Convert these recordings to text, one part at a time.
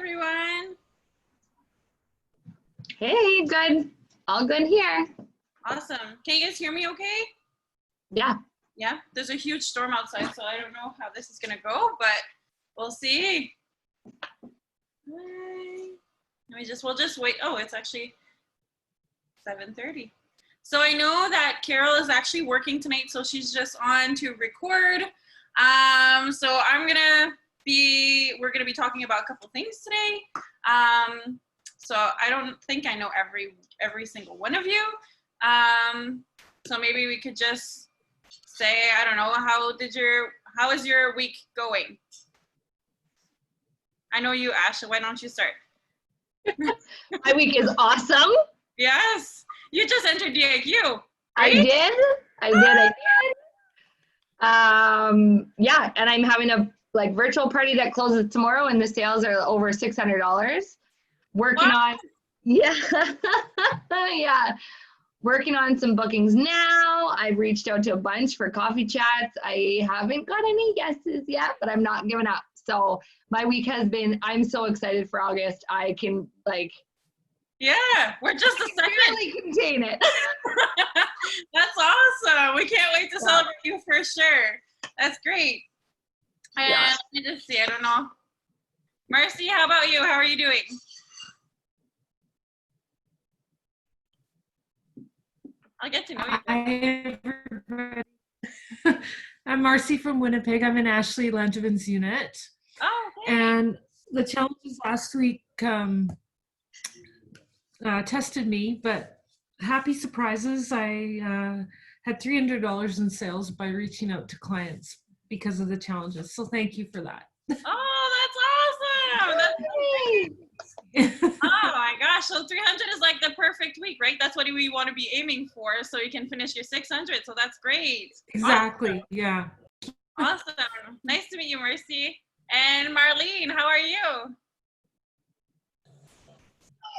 everyone. Hey, good. All good here. Awesome. Can you guys hear me okay? Yeah. Yeah, there's a huge storm outside, so I don't know how this is gonna go, but we'll see. We'll just wait. Oh, it's actually 7:30. So I know that Carol is actually working tonight, so she's just on to record. So we're gonna be talking about a couple things today. So I don't think I know every single one of you. So maybe we could just say, I don't know, how is your week going? I know you, Ash, so why don't you start? My week is awesome. Yes, you just entered DIQ, right? I did. Yeah, and I'm having a virtual party that closes tomorrow, and the sales are over $600. Working on, yeah, yeah. Working on some bookings now. I've reached out to a bunch for coffee chats. I haven't got any yeses yet, but I'm not giving up. So my week has been, I'm so excited for August. I can yeah, we're just a second. Really contain it. That's awesome. We can't wait to celebrate you for sure. That's great. And let me just see, I don't know. Marcy, how about you? How are you doing? I'll get to know you. Hi, everybody. I'm Marcy from Winnipeg. I'm in Ashley Langevin's unit. Oh, okay. And the challenges last week tested me, but happy surprises. I had $300 in sales by reaching out to clients because of the challenges. So thank you for that. Oh, that's awesome. That's great. Oh my gosh, so 300 is like the perfect week, right? That's what we want to be aiming for, so you can finish your 600. So that's great. Exactly. Awesome. Yeah. Awesome. Nice to meet you, Mercy. And Marlene, how are you?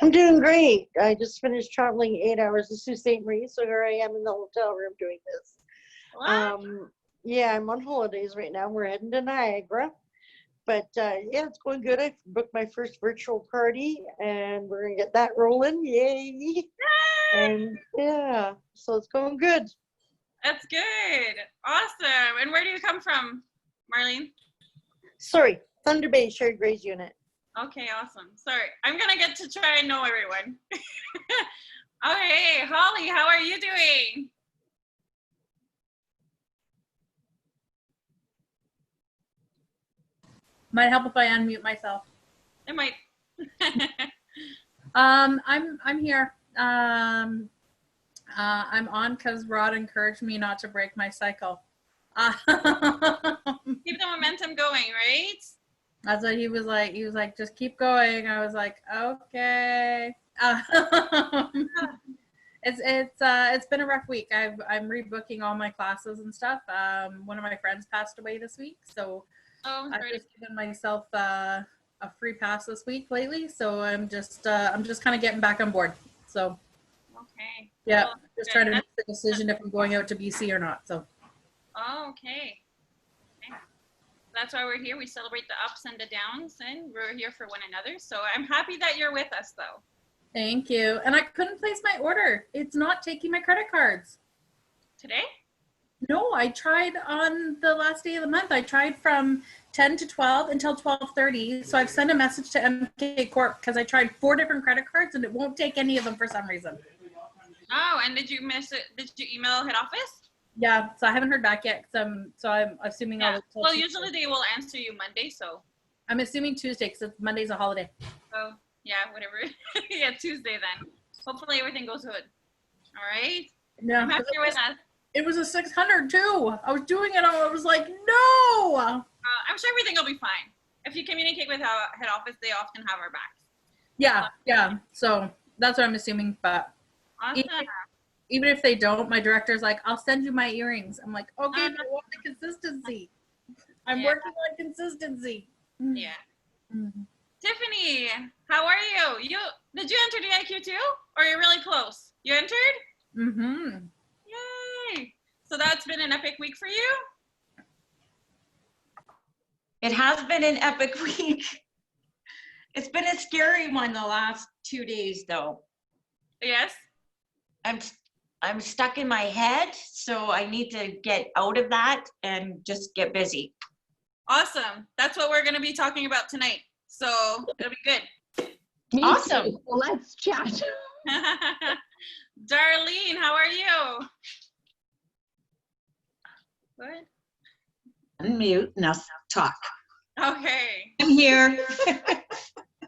I'm doing great. I just finished traveling 8 hours to Sault Ste. Marie, so here I am in the hotel room doing this. Wow. Yeah, I'm on holidays right now. We're heading to Niagara. But yeah, it's going good. I booked my first virtual party and we're gonna get that rolling. Yay! And yeah, so it's going good. That's good. Awesome. And where do you come from, Marlene? Sorry, Thunder Bay Shared Grays Unit. Okay, awesome. Sorry, I'm gonna get to try and know everyone. Okay, Holly, how are you doing? Might help if I unmute myself. It might. I'm here. I'm on because Rod encouraged me not to break my cycle. Keep the momentum going, right? That's what he was like. He was like, just keep going. I was like, okay. It's been a rough week. I'm rebooking all my classes and stuff. One of my friends passed away this week, so I've just given myself a free pass this week lately. So I'm just kind of getting back on board. So okay. yeah, well, just trying to make the decision if I'm going out to BC or not. So okay. That's why we're here. We celebrate the ups and the downs, and we're here for one another. So I'm happy that you're with us, though. Thank you. And I couldn't place my order. It's not taking my credit cards. Today? No, I tried on the last day of the month. I tried from 10 to 12 until 12:30. So I've sent a message to MK Corp because I tried 4 different credit cards and it won't take any of them for some reason. Oh, and did you miss it? Did you email head office? Yeah, so I haven't heard back yet. So I'm assuming I'll well, usually they will answer you Monday, so. I'm assuming Tuesday because Monday's a holiday. Oh, yeah, whatever. Yeah, Tuesday then. Hopefully everything goes good. All right? Yeah. I'm happy you're with us. It was a 600 too. I was doing it. I was like, no. I'm sure everything will be fine. If you communicate with our head office, they often have our backs. Yeah, yeah. So that's what I'm assuming. But awesome. Even if they don't, my director's like, I'll send you my earrings. I'm like, okay, but I want the consistency. I'm working on consistency. Yeah. Mm-hmm. Tiffany, how are you? Did you enter DIQ too? Or you're really close? You entered? Mm-hmm. Yay. So that's been an epic week for you? It has been an epic week. It's been a scary one the last 2 days, though. Yes. I'm stuck in my head, so I need to get out of that and just get busy. Awesome. That's what we're going to be talking about tonight. So it'll be good. Me Awesome. too. So let's chat. Darlene, how are you? Good. Unmute, now talk. Okay. I'm here.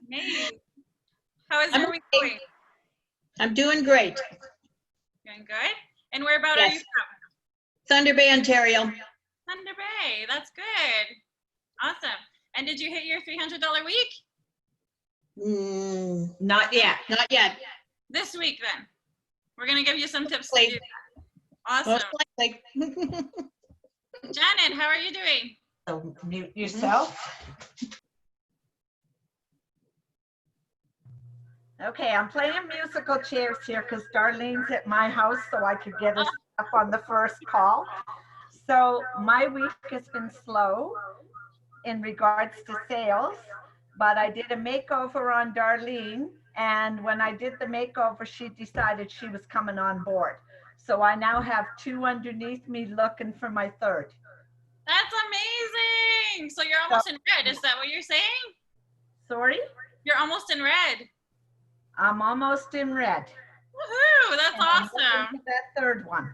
Amazing. How is I'm your week okay. going? I'm doing great. Doing good. And whereabout are you Yes. from? Thunder Bay, Ontario. Thunder Bay. That's good. Awesome. And did you hit your $300 week? Not yet. Not yet. This week then. We're going to give you some tips to Likely. do that. Awesome. Most likely. Janet, how are you doing? So mute yourself. Okay, I'm playing musical chairs here because Darlene's at my house, so I could get us up on the first call. So my week has been slow in regards to sales, but I did a makeover on Darlene, and when I did the makeover, she decided she was coming on board. So I now have 2 underneath me looking for my 3rd. That's amazing. So you're almost in red. Is that what you're saying? Sorry? You're almost in red. I'm almost in red. Woohoo! That's And I'm looking awesome. for that 3rd one.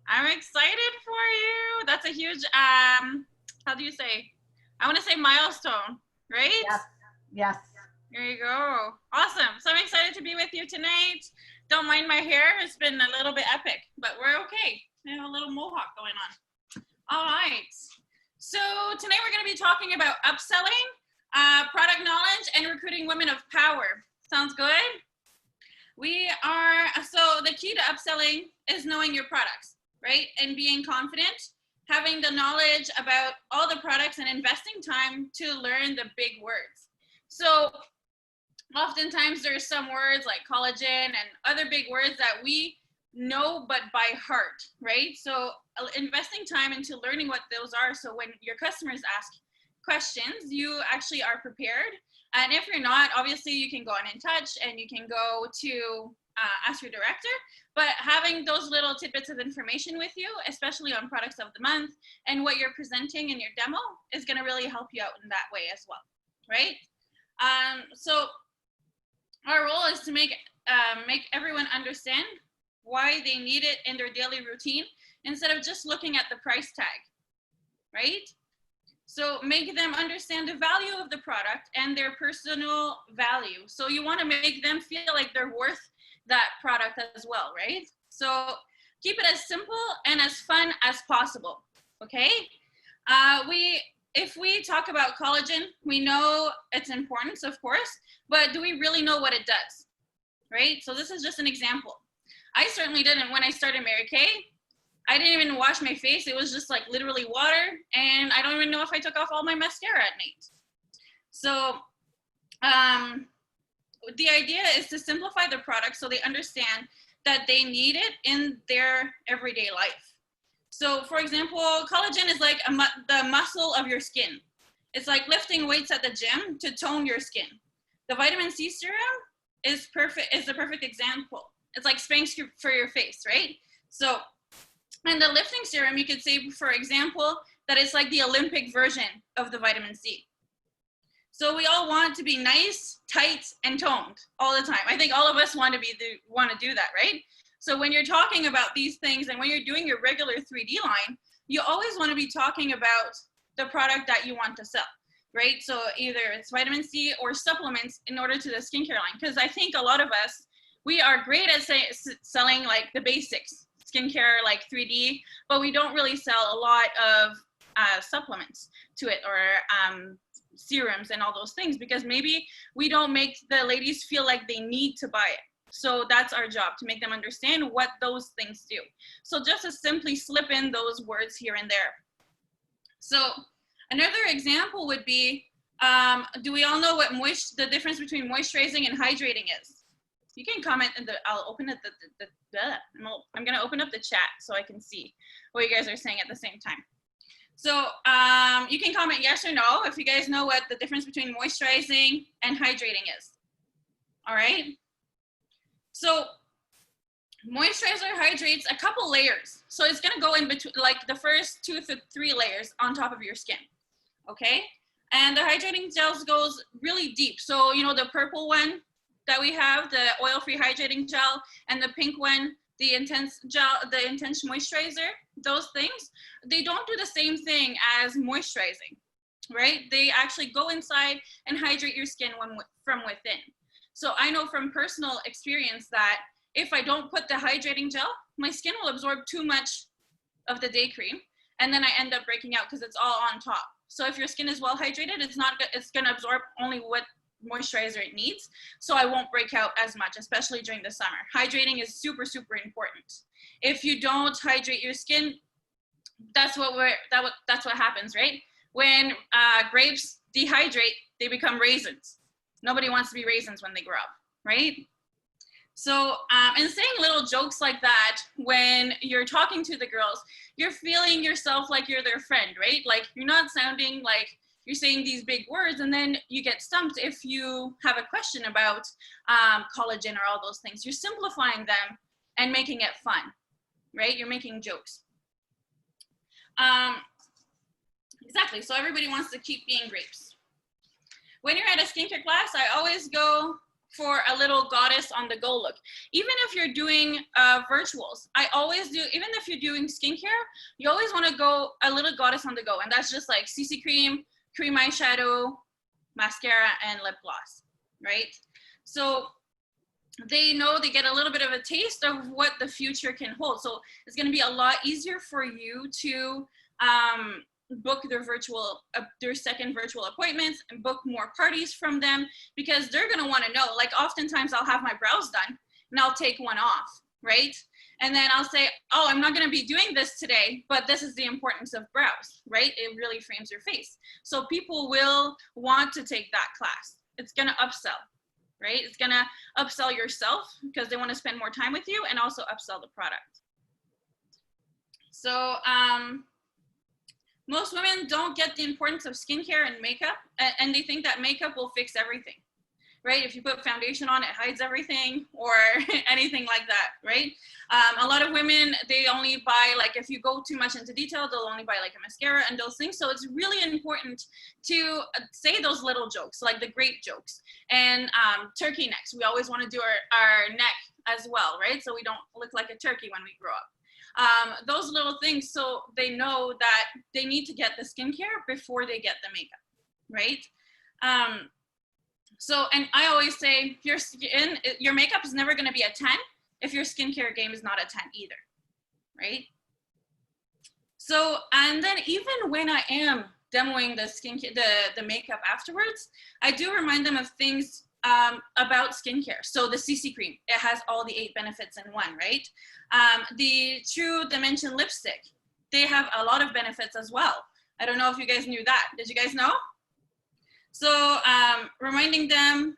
I'm excited for you. That's a huge, how do you say? I want to say milestone, right? Yes, yes. There you go. Awesome. So I'm excited to be with you tonight. Don't mind my hair. It's been a little bit epic, but we're okay. I have a little mohawk going on. All right. So tonight we're going to be talking about upselling, product knowledge, and recruiting women of power. Sounds good? So the key to upselling is knowing your products, right? And being confident, having the knowledge about all the products and investing time to learn the big words. So oftentimes there's some words like collagen and other big words that we know but by heart, right? So investing time into learning what those are, so when your customers ask questions, you actually are prepared. And if you're not, obviously you can go on In Touch and you can go to ask your director, but having those little tidbits of information with you, especially on products of the month and what you're presenting in your demo, is going to really help you out in that way as well, right? So our role is to make everyone understand why they need it in their daily routine instead of just looking at the price tag, right? So make them understand the value of the product and their personal value. So you want to make them feel like they're worth that product as well, right? So keep it as simple and as fun as possible, okay? If we talk about collagen, we know its importance, of course, but do we really know what it does, right? So this is just an example. I certainly didn't when I started Mary Kay. I didn't even wash my face. It was just like literally water, and I don't even know if I took off all my mascara at night. So the idea is to simplify the product so they understand that they need it in their everyday life. So for example, collagen is like the muscle of your skin. It's like lifting weights at the gym to tone your skin. The vitamin C serum is the perfect example. It's like Spanx for your face, right? So, and the lifting serum, you could say, for example, that it's like the Olympic version of the vitamin C. So we all want to be nice, tight, and toned all the time. I think all of us want to do that, right? So when you're talking about these things and when you're doing your regular 3D line, you always want to be talking about the product that you want to sell, right? So either it's vitamin C or supplements in order to the skincare line. Because I think a lot of us, we are great at selling like the basics, skincare, like 3D, but we don't really sell a lot of supplements to it, or serums and all those things, because maybe we don't make the ladies feel like they need to buy it. So that's our job, to make them understand what those things do. So just to simply slip in those words here and there. So another example would be, do we all know what the difference between moisturizing and hydrating is? You can comment in I'll open it, I'm gonna open up the chat so I can see what you guys are saying at the same time. So you can comment yes or no if you guys know what the difference between moisturizing and hydrating is. All right. So moisturizer hydrates a couple layers. So it's gonna go in between, like the first 2 to 3 layers on top of your skin. Okay. And the hydrating gels goes really deep. So, you know, the purple one that we have, the oil-free hydrating gel, and the pink one, the intense gel, the intense moisturizer, those things, they don't do the same thing as moisturizing, right? They actually go inside and hydrate your skin from within. So I know from personal experience that if I don't put the hydrating gel, my skin will absorb too much of the day cream, and then I end up breaking out because it's all on top. So if your skin is well hydrated, it's gonna absorb only what moisturizer it needs, so I won't break out as much, especially during the summer. Hydrating is super, super important. If you don't hydrate your skin, that's what happens, right? When grapes dehydrate, they become raisins. Nobody wants to be raisins when they grow up, right? So, and saying little jokes like that when you're talking to the girls, you're feeling yourself like you're their friend, right? Like you're not sounding like you're saying these big words, and then you get stumped if you have a question about collagen or all those things. You're simplifying them and making it fun, right? You're making jokes. Exactly, so everybody wants to keep being grapes. When you're at a skincare class, I always go for a little goddess on the go look. Even if you're doing virtuals, I always do, even if you're doing skincare, you always wanna go a little goddess on the go, and that's just like CC cream, cream eyeshadow, mascara, and lip gloss, right? So they know they get a little bit of a taste of what the future can hold. So it's gonna be a lot easier for you to book their second virtual appointments and book more parties from them, because they're gonna wanna know, like oftentimes I'll have my brows done and I'll take one off, right? And then I'll say, oh, I'm not gonna be doing this today, but this is the importance of brows, right? It really frames your face. So people will want to take that class. It's gonna upsell, right? It's gonna upsell yourself because they wanna spend more time with you, and also upsell the product. So most women don't get the importance of skincare and makeup, and they think that makeup will fix everything, right? If you put foundation on, it hides everything, or anything like that, right? A lot of women, they only buy, like if you go too much into detail, they'll only buy like a mascara and those things. So it's really important to say those little jokes, like the grape jokes. And turkey necks, we always want to do our neck as well, right? So we don't look like a turkey when we grow up. Those little things, so they know that they need to get the skincare before they get the makeup, right? So, and I always say your makeup is never gonna be a 10 if your skincare game is not a 10 either, right? So, and then even when I am demoing the skincare, the makeup afterwards, I do remind them of things about skincare. So the CC cream, it has all the 8 benefits in one, right? The True Dimension lipstick, they have a lot of benefits as well. I don't know if you guys knew that. Did you guys know? So reminding them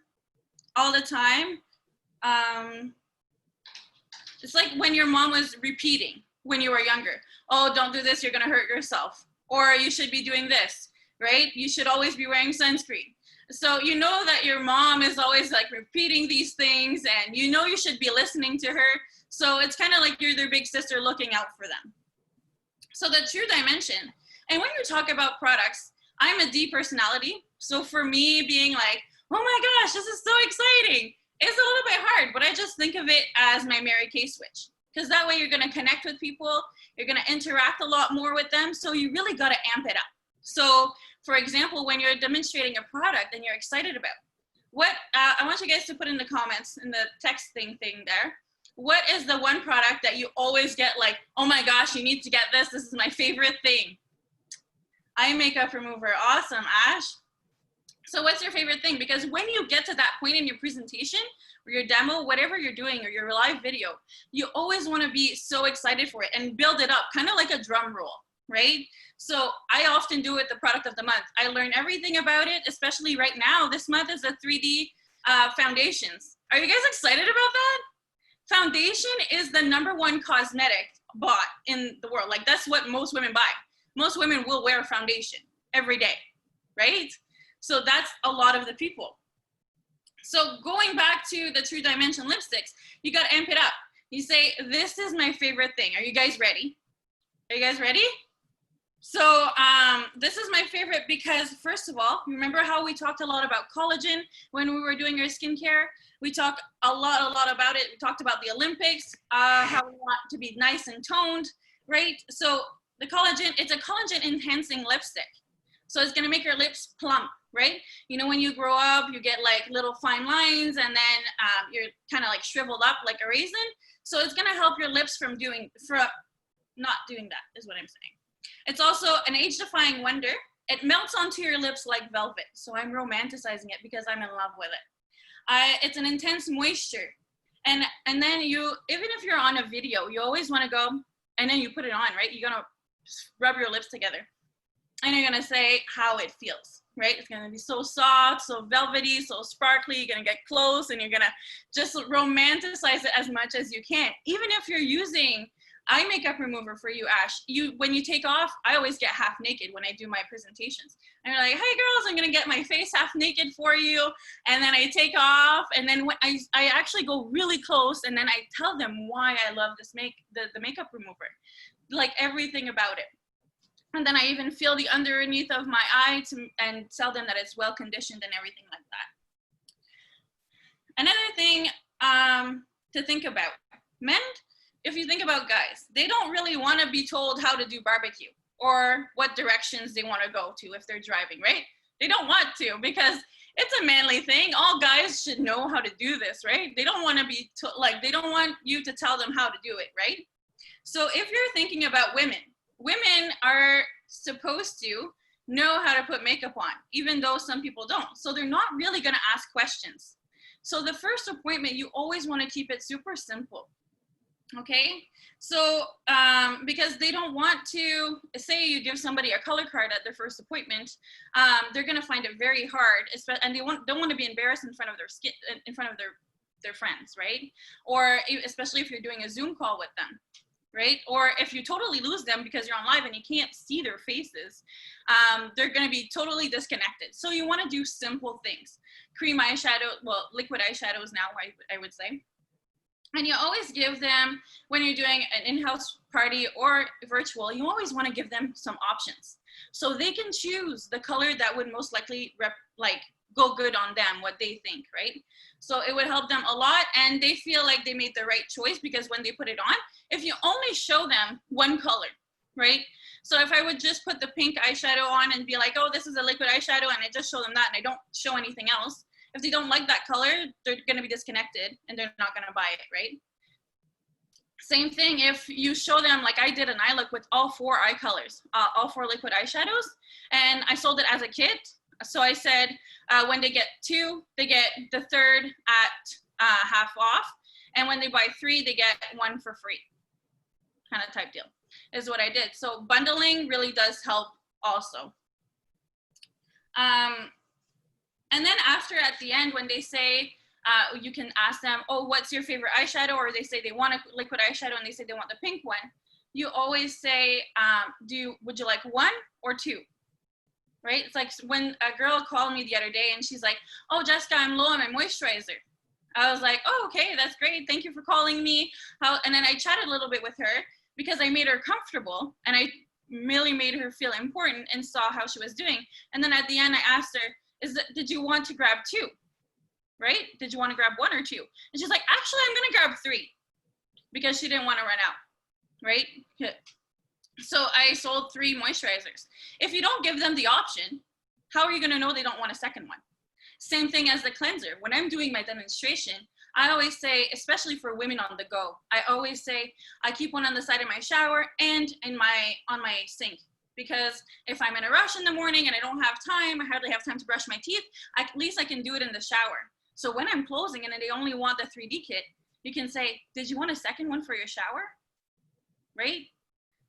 all the time. It's like when your mom was repeating when you were younger, oh, don't do this, you're gonna hurt yourself. Or you should be doing this, right? You should always be wearing sunscreen. So you know that your mom is always like repeating these things, and you know you should be listening to her. So it's kind of like you're their big sister looking out for them. So the True Dimension, and when you talk about products, I'm a D personality. So for me being like, oh my gosh, this is so exciting, it's a little bit hard, but I just think of it as my Mary Kay switch. Because that way you're gonna connect with people, you're gonna interact a lot more with them, so you really gotta amp it up. So for example, when you're demonstrating a product and you're excited about, what, I want you guys to put in the comments, in the texting thing there, what is the one product that you always get like, oh my gosh, you need to get this, this is my favorite thing? Eye makeup remover, awesome, Ash. So what's your favorite thing? Because when you get to that point in your presentation or your demo, whatever you're doing, or your live video, you always want to be so excited for it and build it up, kind of like a drum roll, right? So I often do it the product of the month. I learn everything about it, especially right now. This month is the 3D foundations. Are you guys excited about that? Foundation is the #1 cosmetic bought in the world. Like that's what most women buy. Most women will wear foundation every day, right? So that's a lot of the people. So going back to the True Dimension lipsticks, you got to amp it up. You say, this is my favorite thing. Are you guys ready? Are you guys ready? So this is my favorite because, first of all, remember how we talked a lot about collagen when we were doing our skincare? We talked a lot about it. We talked about the Olympics, how we want to be nice and toned, right? So the collagen, it's a collagen enhancing lipstick. So it's gonna make your lips plump, right? You know, when you grow up, you get like little fine lines and then you're kind of like shriveled up like a raisin. So it's gonna help your lips from not doing that, is what I'm saying. It's also an age-defying wonder. It melts onto your lips like velvet. So I'm romanticizing it because I'm in love with it. It's an intense moisture. And then you, even if you're on a video, you always wanna go, and then you put it on, right? You're gonna rub your lips together. And you're gonna say how it feels, right? It's gonna be so soft, so velvety, so sparkly. You're gonna get close and you're gonna just romanticize it as much as you can. Even if you're using eye makeup remover for you, Ash, when you take off, I always get half naked when I do my presentations. And you're like, hey girls, I'm gonna get my face half naked for you. And then I take off, and then when I actually go really close, and then I tell them why I love this the makeup remover, like everything about it. And then I even feel the underneath of my eye and tell them that it's well conditioned and everything like that. Another thing to think about, men, if you think about guys, they don't really want to be told how to do barbecue or what directions they want to go to if they're driving, right? They don't want to because it's a manly thing. All guys should know how to do this, right? They don't want to be they don't want you to tell them how to do it, right? So if you're thinking about women are supposed to know how to put makeup on, even though some people don't. So they're not really going to ask questions. So the first appointment, you always want to keep it super simple. Okay, so because they don't want to, say you give somebody a color card at their first appointment, they're going to find it very hard, and they don't want to be embarrassed in front of their friends, right? Or especially if you're doing a Zoom call with them, right? Or if you totally lose them because you're on live and you can't see their faces, they're going to be totally disconnected. So you want to do simple things. Cream eyeshadow, well, liquid eyeshadows now, I would say. And you always give them, when you're doing an in-house party or virtual, you always want to give them some options. So they can choose the color that would most likely go good on them, what they think, right? So it would help them a lot, and they feel like they made the right choice because when they put it on, if you only show them one color, right? So if I would just put the pink eyeshadow on and be like, oh, this is a liquid eyeshadow, and I just show them that and I don't show anything else, if they don't like that color, they're gonna be disconnected and they're not gonna buy it, right? Same thing if you show them, like I did an eye look with all 4 eye colors, all 4 liquid eyeshadows, and I sold it as a kit. So I said, when they get 2, they get the 3rd at half off. And when they buy 3, they get 1 for free, kind of type deal is what I did. So bundling really does help also. And then after, at the end, when they say, you can ask them, oh, what's your favorite eyeshadow? Or they say they want a liquid eyeshadow and they say they want the pink one. You always say, would you like 1 or 2? Right? It's like when a girl called me the other day and she's like, oh, Jessica, I'm low on my moisturizer. I was like, oh, okay, that's great. Thank you for calling me. And then I chatted a little bit with her because I made her comfortable and I really made her feel important and saw how she was doing. And then at the end, I asked her, did you want to grab 2? Right? Did you want to grab 1 or 2? And she's like, actually, I'm going to grab 3 because she didn't want to run out. Right? So I sold 3 moisturizers. If you don't give them the option, how are you going to know they don't want a second one? Same thing as the cleanser. When I'm doing my demonstration, I always say, especially for women on the go, I always say, I keep one on the side of my shower and on my sink. Because if I'm in a rush in the morning and I don't have time, I hardly have time to brush my teeth, at least I can do it in the shower. So when I'm closing and they only want the 3D kit, you can say, did you want a second one for your shower? Right?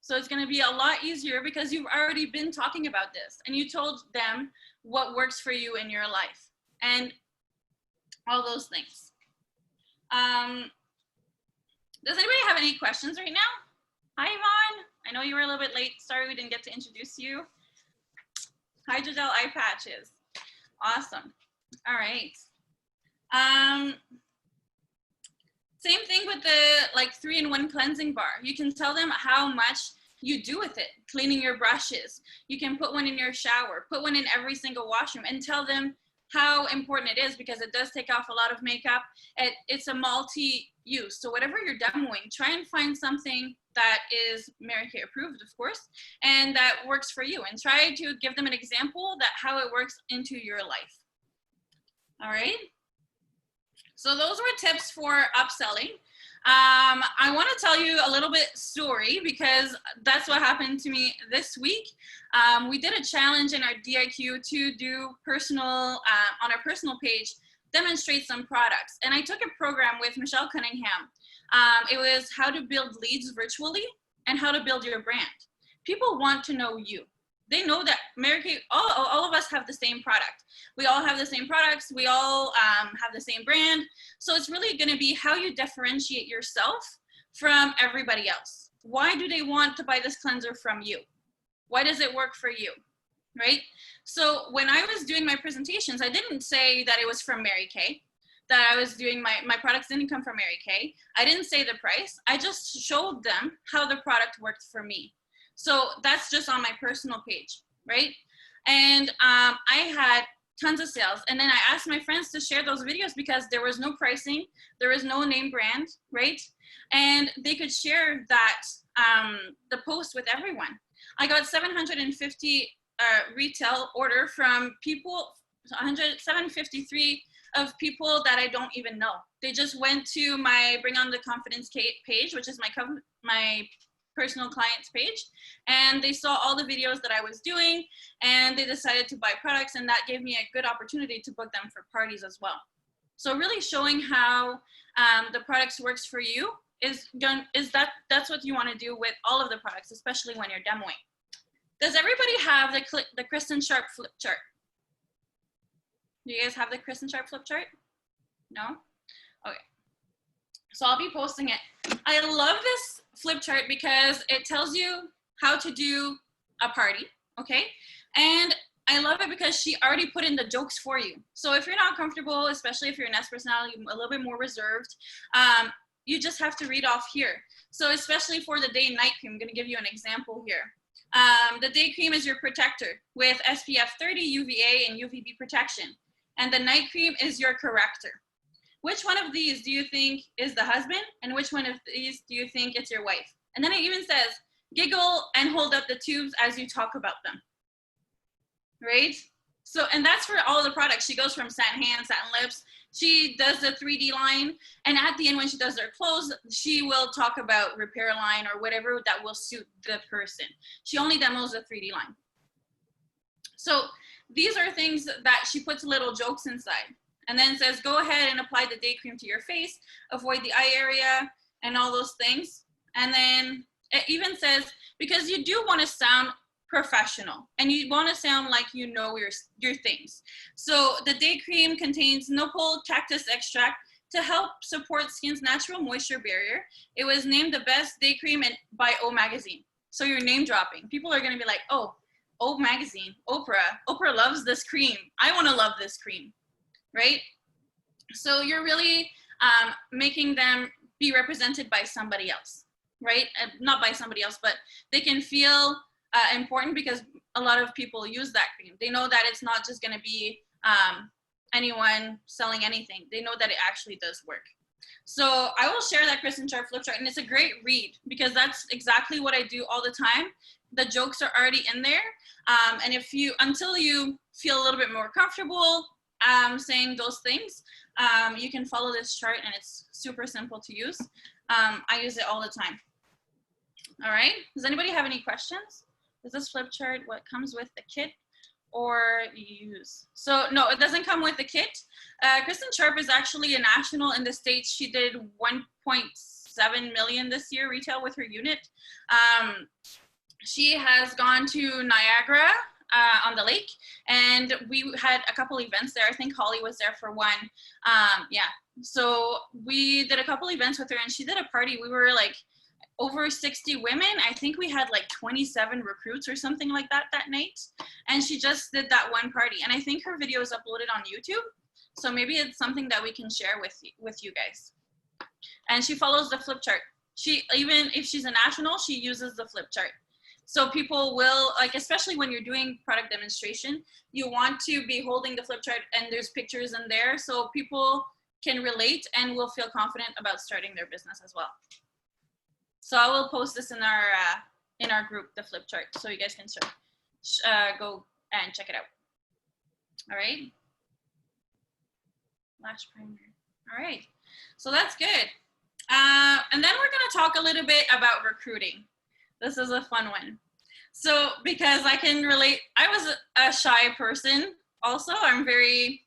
So it's going to be a lot easier because you've already been talking about this and you told them what works for you in your life and all those things. Does anybody have any questions right now? Hi, Yvonne. I know you were a little bit late. Sorry we didn't get to introduce you. Hydrogel eye patches. Awesome. All right. Same thing with the 3-in-1 cleansing bar. You can tell them how much you do with it, cleaning your brushes. You can put one in your shower, put one in every single washroom, and tell them how important it is, because it does take off a lot of makeup. It's a multi-use. So whatever you're demoing, try and find something that is Mary Kay approved, of course, and that works for you. And try to give them an example that how it works into your life. All right. So those were tips for upselling. I want to tell you a little bit story, because that's what happened to me this week. We did a challenge in our DIQ to do personal, on our personal page, demonstrate some products. And I took a program with Michelle Cunningham. It was how to build leads virtually and how to build your brand. People want to know you. They know that Mary Kay, all of us have the same product. We all have the same products. We all have the same brand. So it's really going to be how you differentiate yourself from everybody else. Why do they want to buy this cleanser from you? Why does it work for you? Right? So when I was doing my presentations, I didn't say that it was from Mary Kay, that I was doing my products didn't come from Mary Kay. I didn't say the price. I just showed them how the product worked for me. So that's just on my personal page, right? And I had tons of sales. And then I asked my friends to share those videos, because there was no pricing, there was no name brand, right? And they could share that, the post with everyone. I got 750 retail order from people, 753 of people that I don't even know. They just went to my Bring on the Confidence page, which is my personal clients page, and they saw all the videos that I was doing, and they decided to buy products, and that gave me a good opportunity to book them for parties as well. So really showing how the products works for you that's what you want to do with all of the products, especially when you're demoing. Does everybody have the Kristen Sharp flip chart? Do you guys have the Kristen Sharp flip chart? No? Okay. So I'll be posting it. I love this flip chart because it tells you how to do a party, okay? And I love it because she already put in the jokes for you. So if you're not comfortable, especially if you're an S personality, a little bit more reserved, you just have to read off here. So especially for the day and night cream, I'm gonna give you an example here. The day cream is your protector with SPF 30, UVA, and UVB protection. And the night cream is your corrector. Which one of these do you think is the husband? And which one of these do you think it's your wife? And then it even says, giggle and hold up the tubes as you talk about them. Right? So, and that's for all the products. She goes from satin hands, satin lips. She does the 3D line. And at the end, when she does their clothes, she will talk about repair line or whatever that will suit the person. She only demos the 3D line. So these are things that she puts little jokes inside. And then says, go ahead and apply the day cream to your face, avoid the eye area, and all those things. And then it even says, because you do want to sound professional, and you want to sound like you know your things. So the day cream contains no-pull cactus extract to help support skin's natural moisture barrier. It was named the best day cream by O Magazine. So you're name dropping. People are going to be like, oh, O Magazine, Oprah loves this cream. I want to love this cream. Right? So you're really making them be represented by somebody else, right? Not by somebody else, but they can feel important because a lot of people use that cream. They know that it's not just going to be anyone selling anything. They know that it actually does work. So I will share that Kristen Sharp flip chart, and it's a great read because that's exactly what I do all the time. The jokes are already in there. And until you feel a little bit more comfortable saying those things, you can follow this chart, and it's super simple to use. I use it all the time. All right, does anybody have any questions? Is this flip chart what comes with the kit or you use? So no, it doesn't come with the kit. Kristen Sharp is actually a national in the States. She did 1.7 million this year retail with her unit. She has gone to Niagara on the lake, and we had a couple events there. I think Holly was there for one. Yeah, so we did a couple events with her, and she did a party. We were like, over 60 women. I think we had like 27 recruits or something like that night. And she just did that one party. And I think her video is uploaded on YouTube. So maybe it's something that we can share with you guys. And she follows the flip chart. She, even if she's a national, she uses the flip chart. So people will, like, especially when you're doing product demonstration, you want to be holding the flip chart and there's pictures in there so people can relate and will feel confident about starting their business as well. So I will post this in our group, the flip chart, so you guys can go and check it out. All right. Lash primer. All right. So that's good. And then we're going to talk a little bit about recruiting. This is a fun one. So because I can relate, I was a shy person also. I'm very,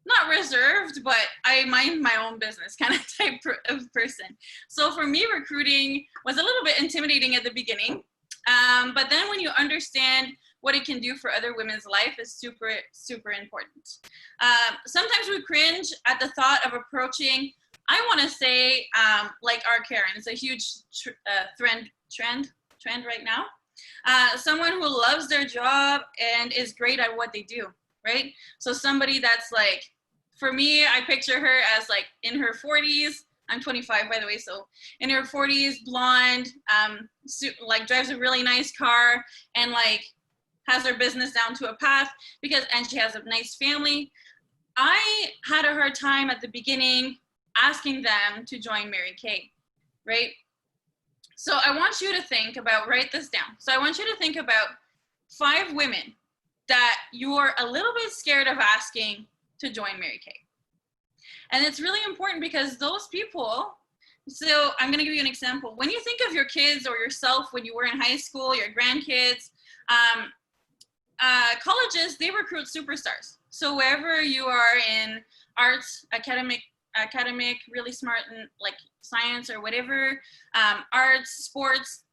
not reserved, but I mind my own business kind of type of person. So for me, recruiting was a little bit intimidating at the beginning. But then when you understand what it can do for other women's life is super, super important. Sometimes we cringe at the thought of approaching, I want to say, like our Karen. It's a huge trend right now. Someone who loves their job and is great at what they do, right? So somebody that's like, for me, I picture her as like in her 40s. I'm 25, by the way, so in her 40s, blonde, like drives a really nice car and like has her business down to a path and she has a nice family. I had a hard time at the beginning asking them to join Mary Kay, right? So I want you to think about, write this down. So I want you to think about 5 women that you're a little bit scared of asking to join Mary Kay. And it's really important because those people, so I'm gonna give you an example. When you think of your kids or yourself when you were in high school, your grandkids, colleges, they recruit superstars. So wherever you are in arts, academic, really smart in like science or whatever, arts, sports,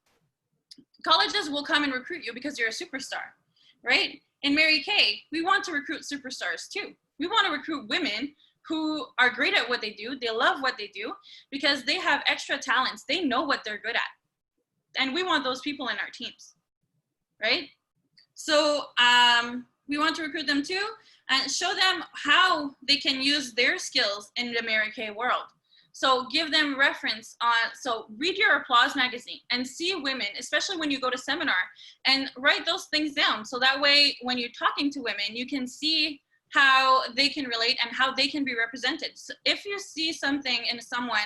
colleges will come and recruit you because you're a superstar, right? In Mary Kay, we want to recruit superstars too. We want to recruit women who are great at what they do. They love what they do because they have extra talents. They know what they're good at. And we want those people in our teams, right? So we want to recruit them too and show them how they can use their skills in the Mary Kay world. So give them reference on, so read your Applause magazine and see women, especially when you go to seminar, and write those things down. So that way, when you're talking to women, you can see how they can relate and how they can be represented. So if you see something in someone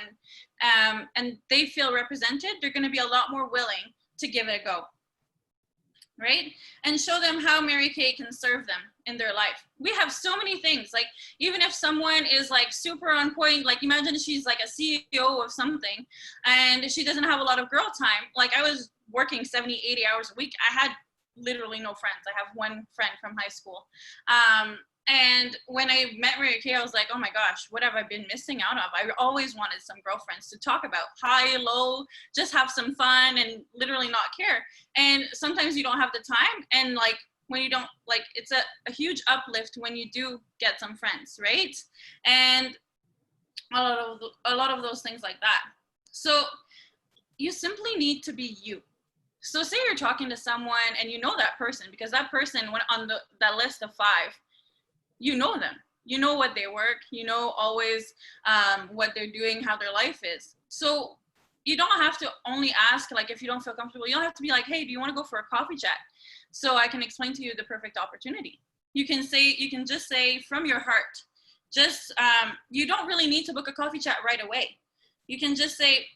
and they feel represented, they're gonna be a lot more willing to give it a go, right? And show them how Mary Kay can serve them in their life. We have so many things, like even if someone is like super on point, like imagine she's like a CEO of something and she doesn't have a lot of girl time. Like I was working 70, 80 hours a week. I had literally no friends. I have one friend from high school. And when I met Mary Kay, I was like, oh my gosh, what have I been missing out of? I always wanted some girlfriends to talk about high, low, just have some fun and literally not care. And sometimes you don't have the time. And like, when you don't, like, it's a huge uplift when you do get some friends, right? And a lot of those things like that. So you simply need to be you. So say you're talking to someone and you know that person, because that person went on that list of 5, you know them, you know what they work, you know always what they're doing, how their life is. So you don't have to only ask, like if you don't feel comfortable, you don't have to be like, hey, do you want to go for a coffee chat so I can explain to you the perfect opportunity? You can just say from your heart, just, you don't really need to book a coffee chat right away. You can just say,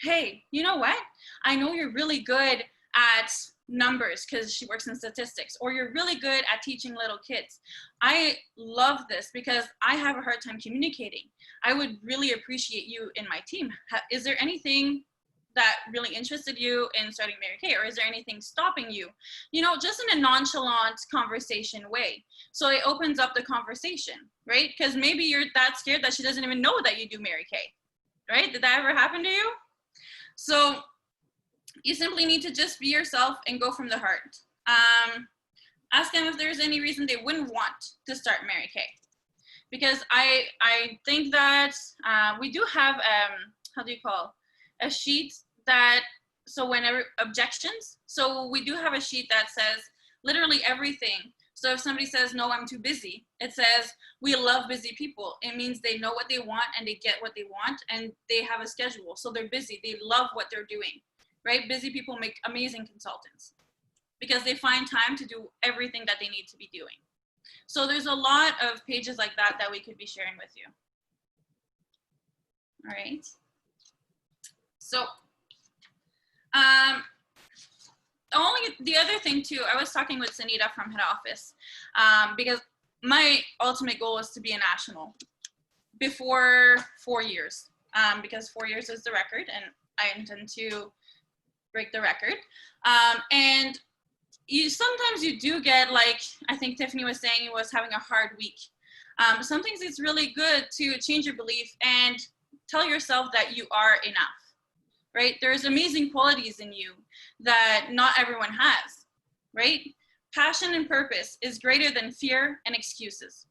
hey, you know what? I know you're really good at numbers because she works in statistics, or you're really good at teaching little kids. I love this because I have a hard time communicating. I would really appreciate you in my team. Is there anything that really interested you in starting Mary Kay, or is there anything stopping you? You know, just in a nonchalant conversation way. So it opens up the conversation, right? Because maybe you're that scared that she doesn't even know that you do Mary Kay, right? Did that ever happen to you? So you simply need to just be yourself and go from the heart. Ask them if there's any reason they wouldn't want to start Mary Kay. Because I think that we do have, how do you call, a sheet that, so whenever objections, so we do have a sheet that says literally everything. So if somebody says, no, I'm too busy, it says, we love busy people. It means they know what they want and they get what they want and they have a schedule. So they're busy. They love what they're doing, right? Busy people make amazing consultants because they find time to do everything that they need to be doing. So there's a lot of pages like that that we could be sharing with you. All right. So, the other thing too, I was talking with Sunita from head office because my ultimate goal is to be a national before 4 years because 4 years is the record and I intend to break the record. And sometimes you do get, like, I think Tiffany was saying, he was having a hard week. Sometimes it's really good to change your belief and tell yourself that you are enough, right? There's amazing qualities in you that not everyone has, right? Passion and purpose is greater than fear and excuses.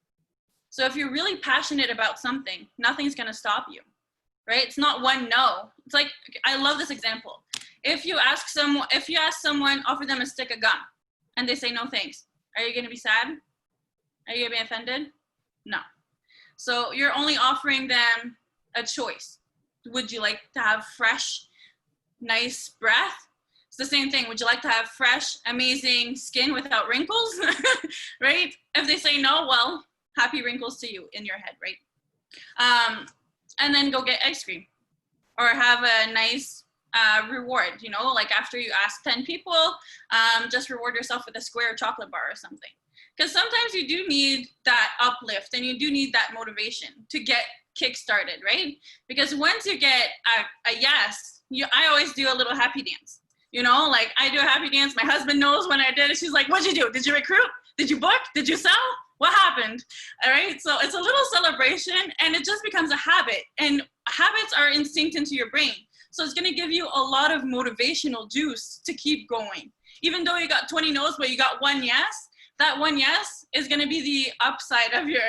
So if you're really passionate about something, nothing's gonna stop you, right? It's not one no. It's like, I love this example. If you ask someone, offer them a stick of gum, and they say no thanks, are you gonna be sad? Are you gonna be offended? No. So you're only offering them a choice. Would you like to have fresh, nice breath? It's the same thing. Would you like to have fresh, amazing skin without wrinkles? Right? If they say no, well, happy wrinkles to you in your head, right? And then go get ice cream or have a nice reward, you know, like after you ask 10 people, just reward yourself with a square chocolate bar or something. Because sometimes you do need that uplift and you do need that motivation to get kick-started, right? Because once you get a yes, I always do a little happy dance. You know, like I do a happy dance. My husband knows when I did it. She's like, what'd you do? Did you recruit? Did you book? Did you sell? What happened? All right. So it's a little celebration and it just becomes a habit, and habits are instinct into your brain. So it's going to give you a lot of motivational juice to keep going. Even though you got 20 no's, but you got one yes, that one yes is going to be the upside of your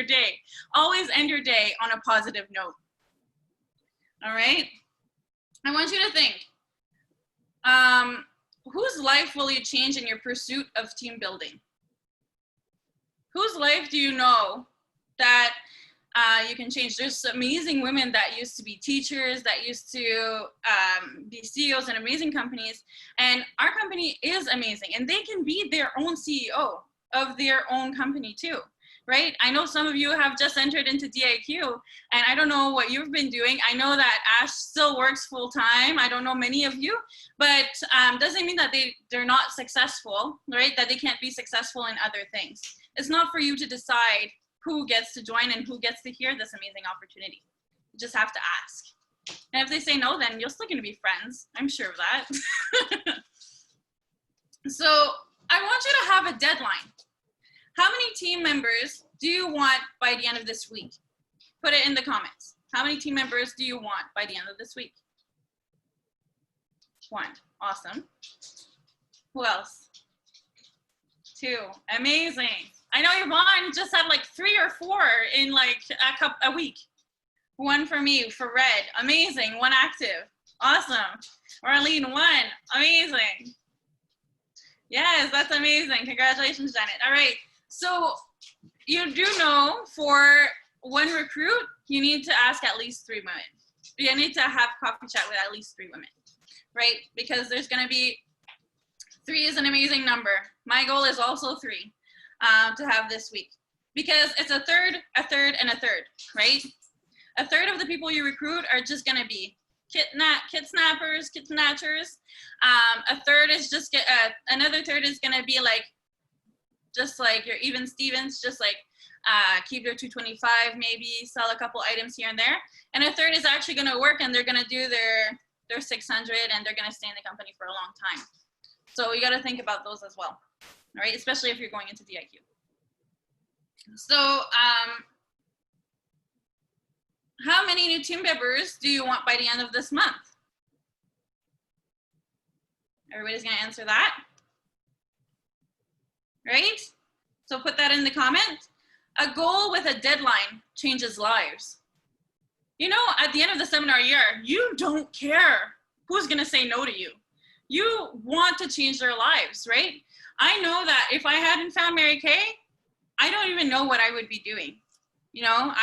day. Always end your day on a positive note. All right. I want you to think, whose life will you change in your pursuit of team building? Whose life do you know that you can change? There's amazing women that used to be teachers, that used to be CEOs in amazing companies. And our company is amazing. And they can be their own CEO of their own company too, right? I know some of you have just entered into DIQ, and I don't know what you've been doing. I know that Ash still works full time. I don't know many of you, but doesn't mean that they're not successful, right? That they can't be successful in other things. It's not for you to decide who gets to join and who gets to hear this amazing opportunity. You just have to ask. And if they say no, then you're still gonna be friends. I'm sure of that. So I want you to have a deadline. How many team members do you want by the end of this week? Put it in the comments. How many team members do you want by the end of this week? 1, awesome. Who else? 2, amazing. I know Yvonne just had like 3 or 4 in like a week. 1 for me, for Red, amazing. 1 active, awesome. Marlene, 1, amazing. Yes, that's amazing. Congratulations, Janet. All right, so you do know for 1 recruit, you need to ask at least 3 women. You need to have coffee chat with at least 3 women, right? Because there's gonna be, 3 is an amazing number. My goal is also 3. To have this week, because it's a third, and a third, right? A third of the people you recruit are just gonna be kit snappers, kit snatchers. A third is just another third is gonna be like, just like your even Stevens, just like keep their 225, maybe sell a couple items here and there. And a third is actually gonna work and they're gonna do their 600 and they're gonna stay in the company for a long time. So you gotta think about those as well. All right, especially if you're going into DIQ. So how many new team members do you want by the end of this month? Everybody's gonna answer that, right? So put that in the comment. A goal with a deadline changes lives. You know, at the end of the seminar year, you don't care who's going to say no to you. You want to change their lives, right? I know that if I hadn't found Mary Kay, I don't even know what I would be doing. You know,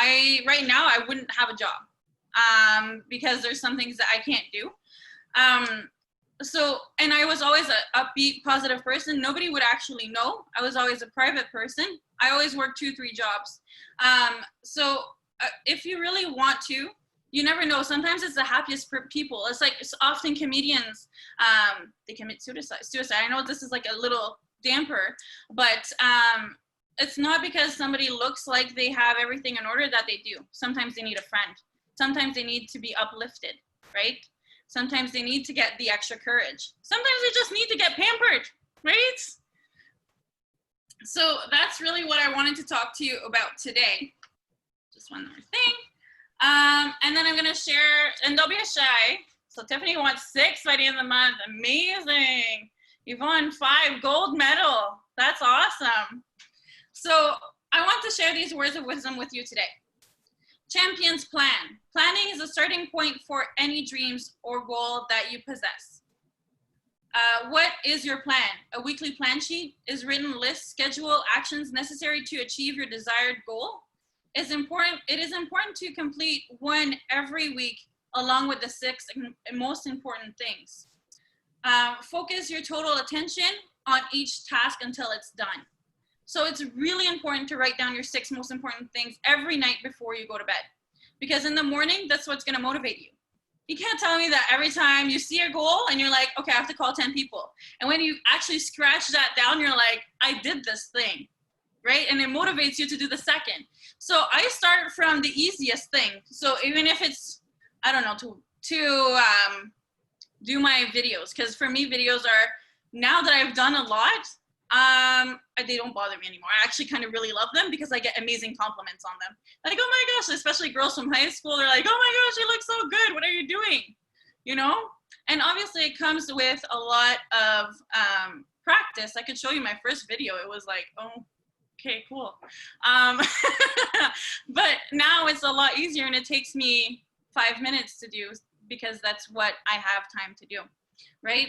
right now I wouldn't have a job because there's some things that I can't do. And I was always a upbeat, positive person. Nobody would actually know. I was always a private person. I always worked 2-3 jobs. If you really want to, you never know. Sometimes it's the happiest people. It's often comedians, they commit suicide. I know this is like a little damper, but it's not because somebody looks like they have everything in order that they do. Sometimes they need a friend. Sometimes they need to be uplifted, right? Sometimes they need to get the extra courage. Sometimes they just need to get pampered, right? So that's really what I wanted to talk to you about today. Just one more thing. And then I'm gonna share, and don't be shy. So Tiffany wants 6 by the end of the month. Amazing. Yvonne, 5, gold medal. That's awesome. So I want to share these words of wisdom with you today. Champions plan. Planning is a starting point for any dreams or goal that you possess. What is your plan? A weekly plan sheet is written list, schedule, actions necessary to achieve your desired goal. It is important to complete one every week along with the 6 most important things. Focus your total attention on each task until it's done. So it's really important to write down your 6 most important things every night before you go to bed. Because in the morning, that's what's gonna motivate you. You can't tell me that every time you see your goal and you're like, okay, I have to call 10 people. And when you actually scratch that down, you're like, I did this thing, right? And it motivates you to do the second. So I start from the easiest thing. So even if it's, I don't know, to do my videos, because for me, videos are, now that I've done a lot, they don't bother me anymore. I actually kind of really love them because I get amazing compliments on them. Like, oh my gosh, especially girls from high school, they're like, oh my gosh, you look so good. What are you doing? You know? And obviously it comes with a lot of practice. I could show you my first video. It was like, oh, okay, cool. But now it's a lot easier and it takes me 5 minutes to do because that's what I have time to do, right?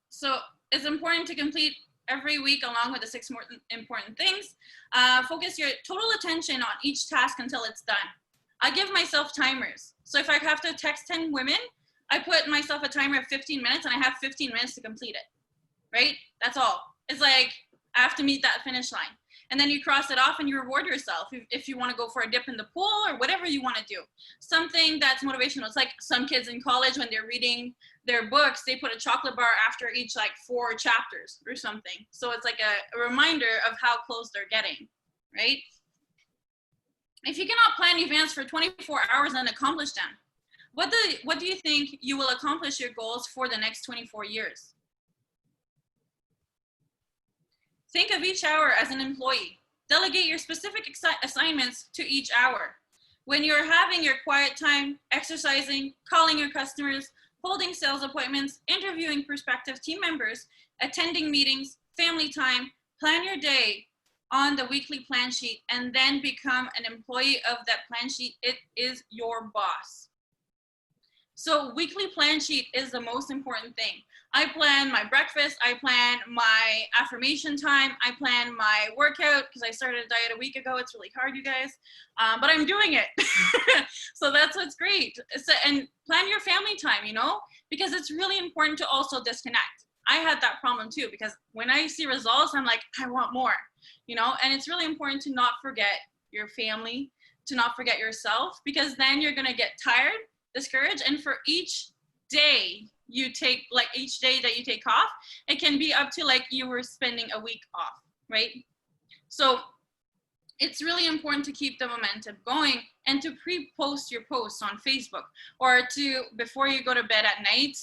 So it's important to complete every week along with the 6 more important things. Focus your total attention on each task until it's done. I give myself timers. So if I have to text 10 women, I put myself a timer of 15 minutes and I have 15 minutes to complete it, right? That's all. It's like, I have to meet that finish line. And then you cross it off and you reward yourself if you want to go for a dip in the pool or whatever you want to do. Something that's motivational. It's like some kids in college when they're reading their books, they put a chocolate bar after each like 4 chapters or something. So it's like a reminder of how close they're getting, right? If you cannot plan events for 24 hours and accomplish them, what do you think you will accomplish your goals for the next 24 years? Think of each hour as an employee. Delegate your specific assignments to each hour. When you're having your quiet time, exercising, calling your customers, holding sales appointments, interviewing prospective team members, attending meetings, family time, plan your day on the weekly plan sheet and then become an employee of that plan sheet. It is your boss. So weekly plan sheet is the most important thing. I plan my breakfast, I plan my affirmation time, I plan my workout because I started a diet a week ago. It's really hard, you guys, but I'm doing it. So that's what's great. So, and plan your family time, you know, because it's really important to also disconnect. I had that problem too, because when I see results, I'm like, I want more, you know, and it's really important to not forget your family, to not forget yourself, because then you're going to get tired, discouraged, and for each day you take, like each day that you take off, it can be up to like you were spending a week off, right? So it's really important to keep the momentum going and to pre-post your posts on Facebook, or to, before you go to bed at night,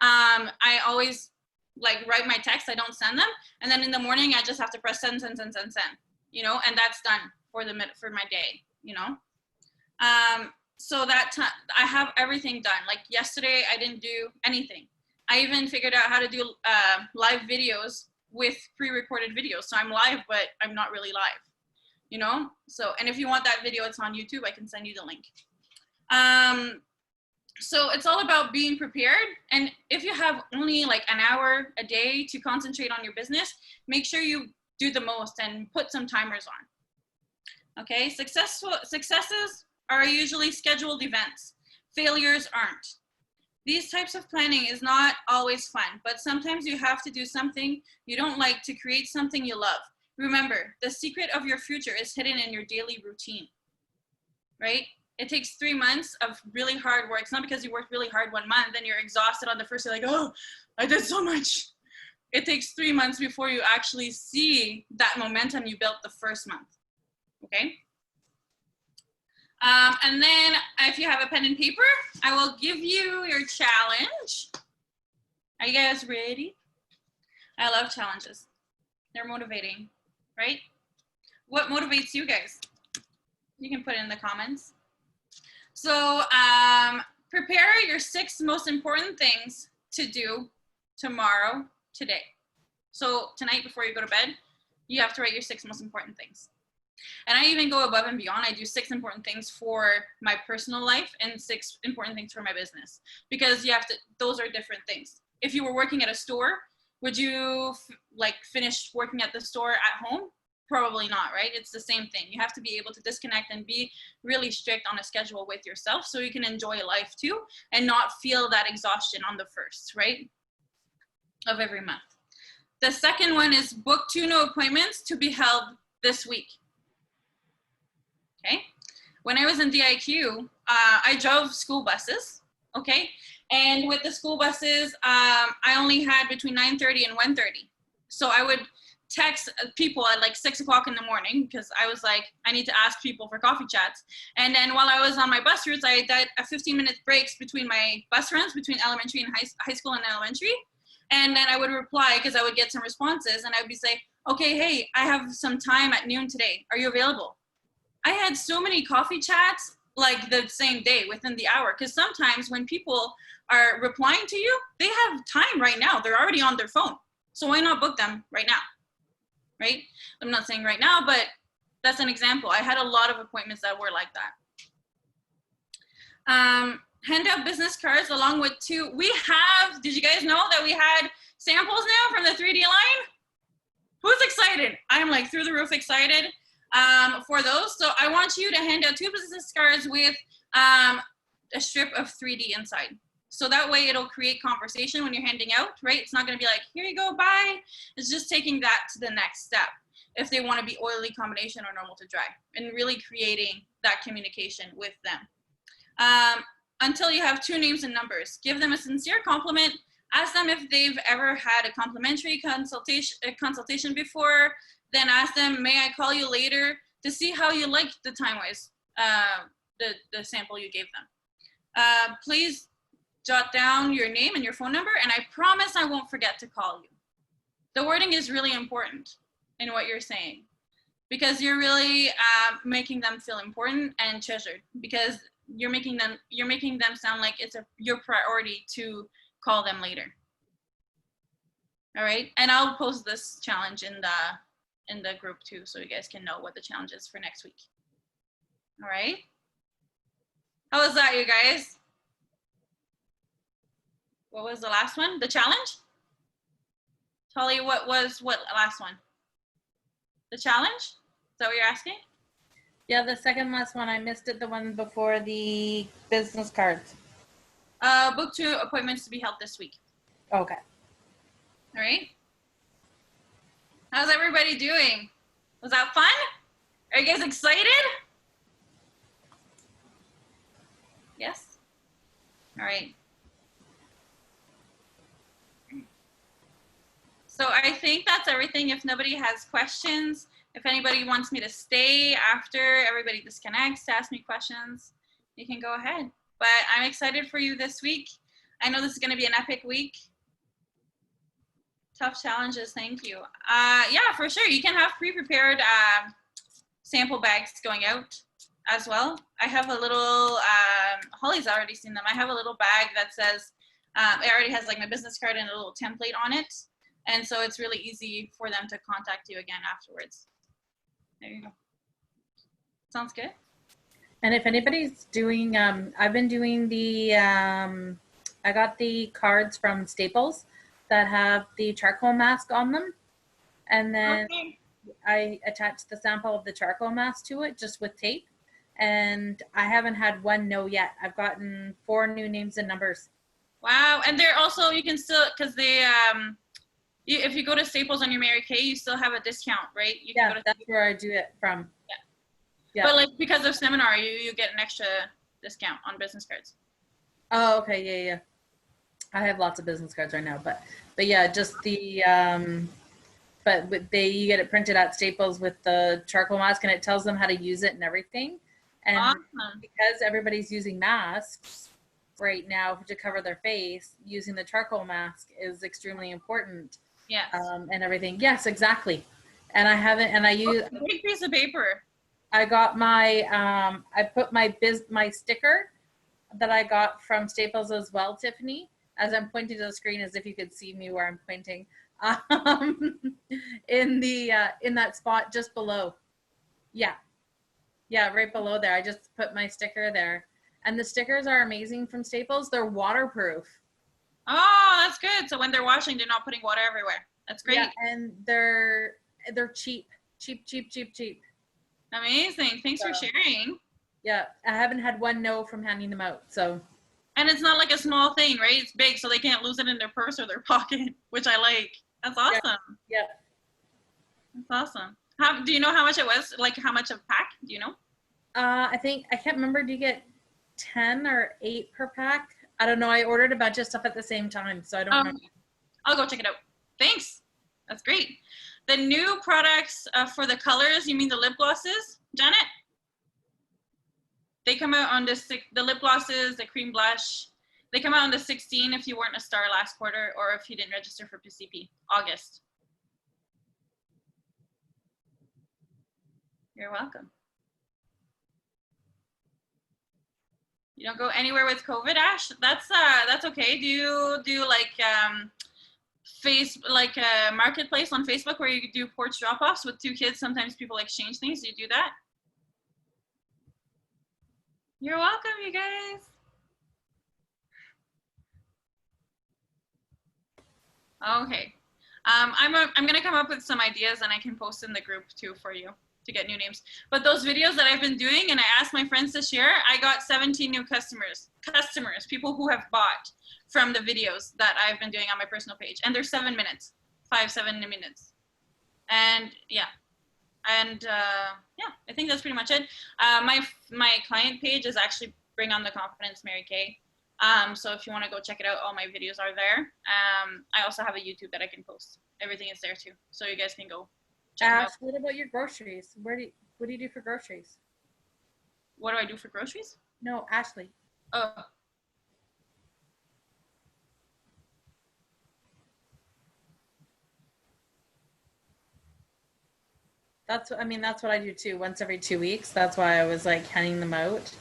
I always like write my text, I don't send them, and then in the morning I just have to press send, you know, and that's done for my day, you know. So that time I have everything done. Like yesterday, I didn't do anything. I even figured out how to do live videos with pre-recorded videos. So I'm live, but I'm not really live. you know? So, and if you want that video, it's on YouTube. I can send you the link. So it's all about being prepared. And if you have only like an hour a day to concentrate on your business, make sure you do the most and put some timers on. Okay, successes are usually scheduled events. Failures aren't. These types of planning is not always fun, but sometimes you have to do something you don't like to create something you love. Remember, the secret of your future is hidden in your daily routine, right? It takes 3 months of really hard work. It's not because you worked really hard 1 month and you're exhausted on the first day, like, oh, I did so much. It takes 3 months before you actually see that momentum you built the first month, okay? And then if you have a pen and paper, I will give you your challenge. Are you guys ready? I love challenges. They're motivating, right? What motivates you guys? You can put it in the comments. So prepare your 6 most important things to do tomorrow, today. So tonight before you go to bed, you have to write your 6 most important things. And I even go above and beyond. I do 6 important things for my personal life and 6 important things for my business, because you have to, those are different things. If you were working at a store, would you finish working at the store at home? Probably not, right? It's the same thing. You have to be able to disconnect and be really strict on a schedule with yourself so you can enjoy life too and not feel that exhaustion on the first, right, of every month. The second one is book 2 new appointments to be held this week. Okay. When I was in DIQ, I drove school buses, okay? And with the school buses, I only had between 9:30 and 1:30. So I would text people at like 6 o'clock in the morning because I was like, I need to ask people for coffee chats. And then while I was on my bus routes, I did a 15-minute breaks between my bus runs, between elementary and high school and elementary. And then I would reply because I would get some responses and I would be say, okay, hey, I have some time at noon today. Are you available? I had so many coffee chats like the same day within the hour, because sometimes when people are replying to you, they have time right now. They're already on their phone. So why not book them right now? Right? I'm not saying right now, but that's an example. I had a lot of appointments that were like that. Hand out business cards along with 2. We have, did you guys know that we had samples now from the 3D line? Who's excited? I'm like through the roof excited for those. So I want you to hand out 2 business cards with a strip of 3D inside. So that way it'll create conversation when you're handing out, right? It's not gonna be like, here you go, bye. It's just taking that to the next step if they wanna be oily combination or normal to dry, and really creating that communication with them. Until you have 2 names and numbers. Give them a sincere compliment. Ask them if they've ever had a complimentary consultation before. Then ask them, may I call you later, to see how you liked the time-wise, the sample you gave them. Please jot down your name and your phone number, and I promise I won't forget to call you. The wording is really important in what you're saying, because you're really making them feel important and treasured, because you're making them sound like it's your priority to call them later. All right, and I'll post this challenge in the group too, so you guys can know what the challenge is for next week. All right, how was that, you guys? What was the last one? The challenge? Tali, what last one? The challenge? Is that what you're asking? Yeah, the second last one. I missed it, the one before the business cards. Book 2 appointments to be held this week. Okay. All right. How's everybody doing? Was that fun? Are you guys excited? Yes? All right. So I think that's everything. If nobody has questions, if anybody wants me to stay after everybody disconnects to ask me questions, you can go ahead. But I'm excited for you this week. I know this is going to be an epic week. Tough challenges, thank you. Yeah, for sure. You can have pre-prepared sample bags going out as well. I have a little, Holly's already seen them. I have a little bag that says, it already has like my business card and a little template on it. And so it's really easy for them to contact you again afterwards. There you go. Sounds good. And if anybody's doing, I've been doing the, I got the cards from Staples that have the charcoal mask on them. And then Okay. I attached the sample of the charcoal mask to it just with tape. And I haven't had one no yet. I've gotten 4 new names and numbers. Wow. And they're also, you can still, because they, if you go to Staples on your Mary Kay, you still have a discount, right? You can Yeah, go to, that's where I do it from. Yeah. but like because of seminar, you get an extra discount on business cards. Oh, okay. Yeah, yeah. I have lots of business cards right now, but yeah, just the, but you get it printed at Staples with the charcoal mask, and it tells them how to use it and everything. And Awesome. because everybody's using masks right now to cover their face, using the charcoal mask is extremely important. Yes. And everything. Yes, exactly. And I haven't, and I use, A big piece of paper. I got my, I put my sticker that I got from Staples as well, Tiffany, as I'm pointing to the screen as if you could see me where I'm pointing, in that spot just below. Yeah. Yeah, right below there. I just put my sticker there. And the stickers are amazing from Staples. They're waterproof. Oh, that's good. So when they're washing, they're not putting water everywhere. That's great. Yeah, and they're cheap. Cheap. Amazing. Thanks for sharing. Yeah, I haven't had one no from handing them out. So, And it's not like a small thing, right? It's big, so they can't lose it in their purse or their pocket, which I like. That's awesome. yeah. That's awesome. Do you know how much it was? Like how much a pack? Do you know? I think, I can't remember. Do you get 10 or 8 per pack? I don't know. I ordered a bunch of stuff at the same time, so I don't remember. I'll go check it out. Thanks. That's great. The new products for the colors, you mean the lip glosses, Janet? They come out on the lip glosses, the cream blush. They come out on the 16 if you weren't a star last quarter or if you didn't register for PCP, August. You're welcome. You don't go anywhere with COVID, Ash? That's okay. Do you do like a marketplace on Facebook where you do porch drop-offs with 2 kids? Sometimes people exchange things. Do you do that? You're welcome, you guys. Okay. I'm gonna come up with some ideas and I can post in the group too for you to get new names. But those videos that I've been doing and I asked my friends to share, I got 17 new customers, people who have bought from the videos that I've been doing on my personal page. And they're 7 minutes, 7 minutes. And yeah. And yeah, I think that's pretty much it. My client page is actually Bring on the Confidence Mary Kay. So if you want to go check it out, all my videos are there. I also have a YouTube that I can post. Everything is there too. So you guys can go check it out. Ash, what about your groceries? What do you do for groceries? What do I do for groceries? No, Ashley. Oh. That's what I do too. Once every 2 weeks. That's why I was like handing them out.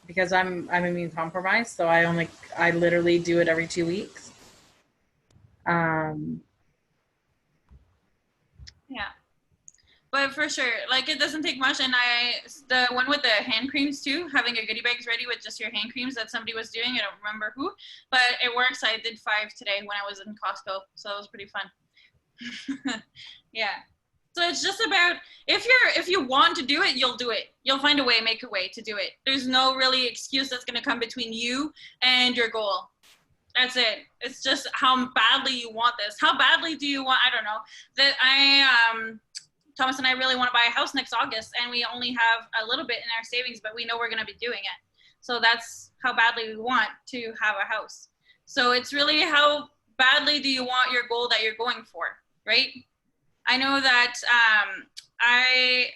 Because I'm immune compromised, so I literally do it every 2 weeks. Yeah, but for sure, like it doesn't take much. And the one with the hand creams too, having your goodie bags ready with just your hand creams that somebody was doing. I don't remember who, but it works. I did 5 today when I was in Costco, so it was pretty fun. Yeah. So it's just about if you want to do it, you'll do it. You'll find a way, make a way to do it. There's no really excuse that's gonna come between you and your goal. That's it. It's just how badly you want this. How badly do you want? I don't know. That Thomas and I really want to buy a house next August, and we only have a little bit in our savings, but we know we're gonna be doing it. So that's how badly we want to have a house. So it's really how badly do you want your goal that you're going for, right? I know that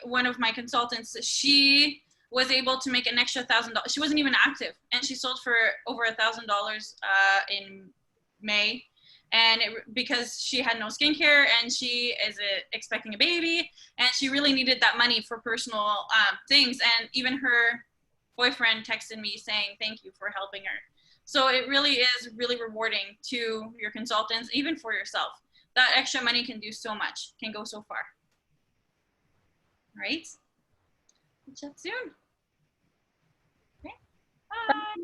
one of my consultants, she was able to make an extra $1,000. She wasn't even active, and she sold for over $1,000 in May, and because she had no skincare and she is expecting a baby, and she really needed that money for personal things. And even her boyfriend texted me saying thank you for helping her. So it really is really rewarding to your consultants, even for yourself. That extra money can do so much, can go so far, right? We'll chat soon. Okay. Bye.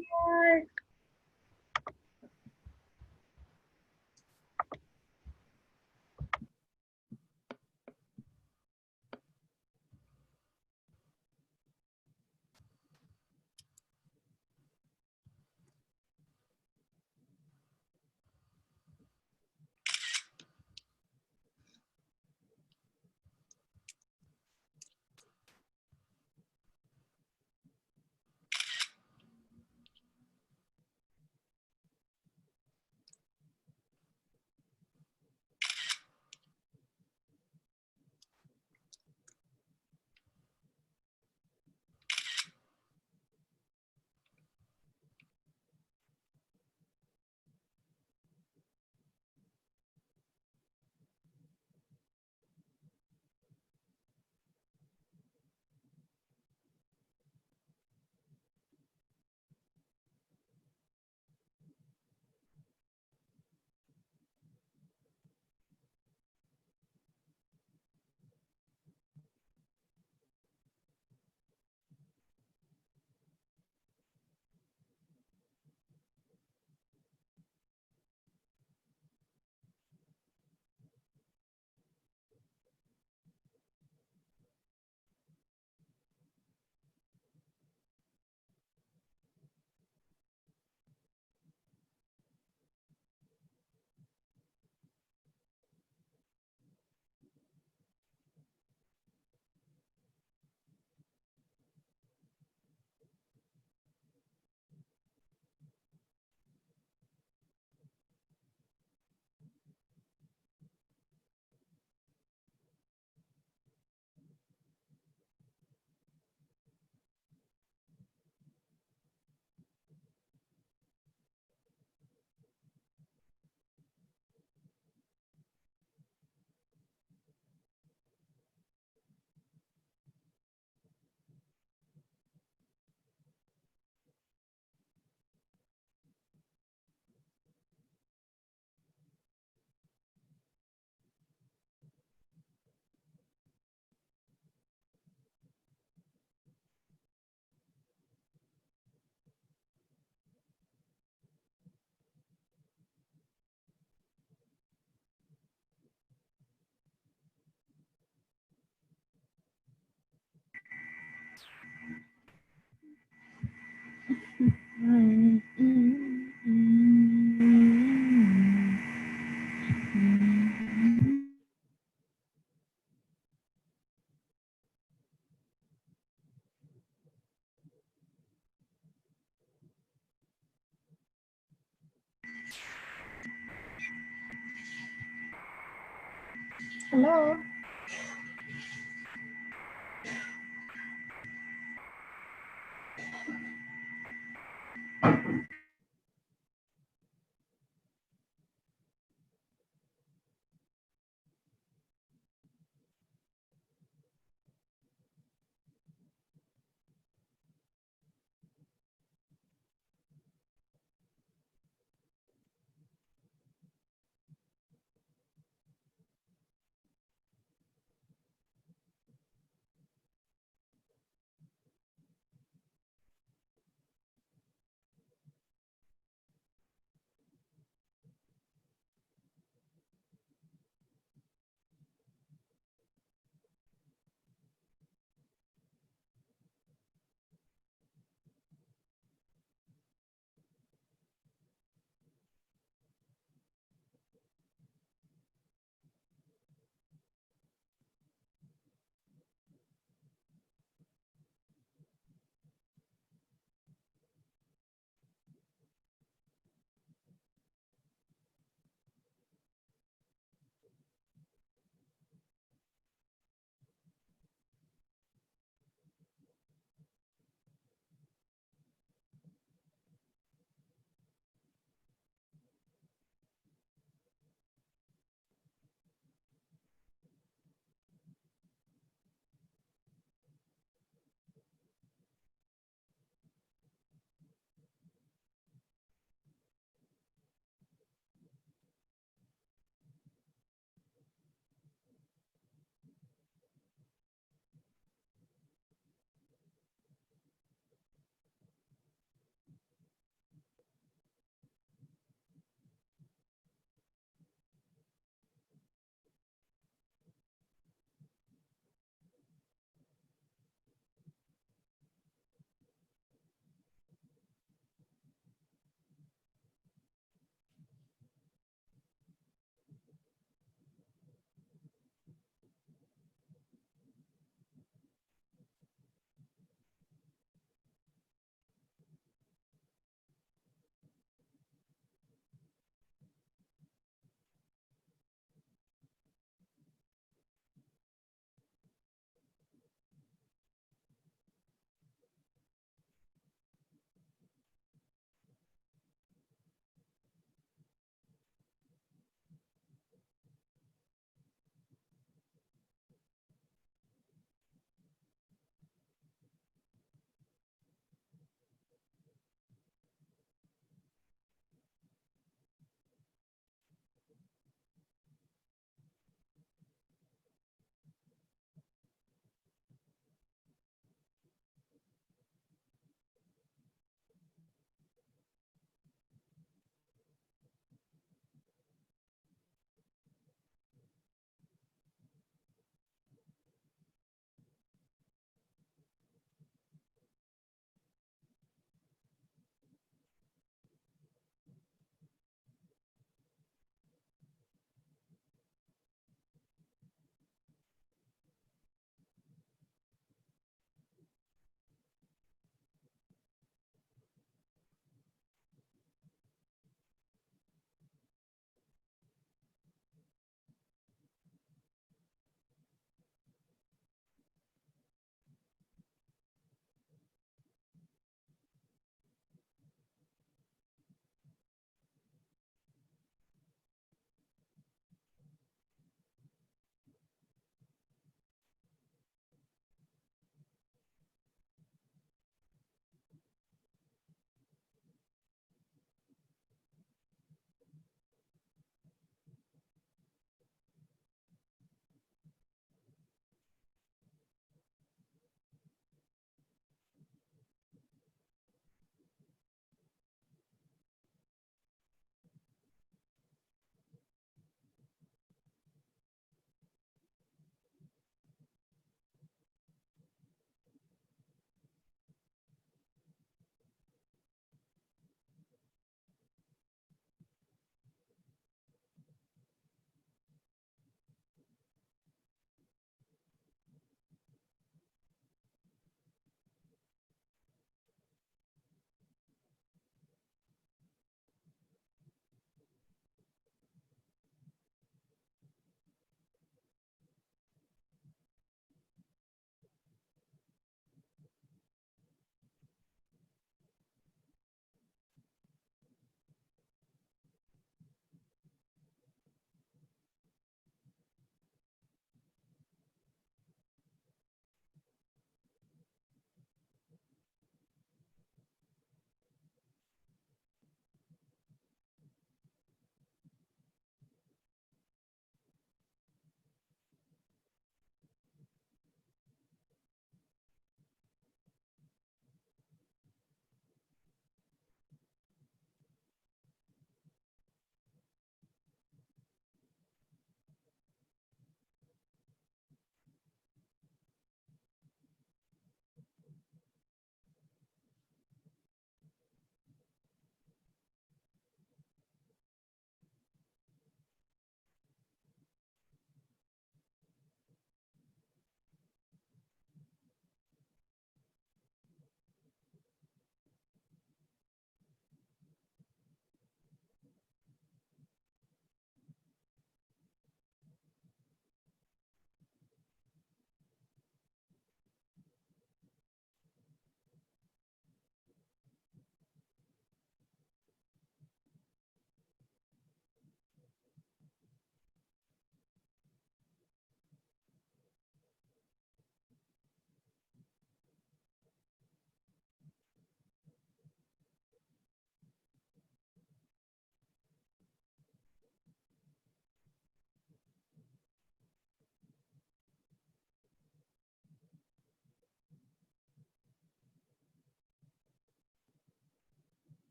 Hello.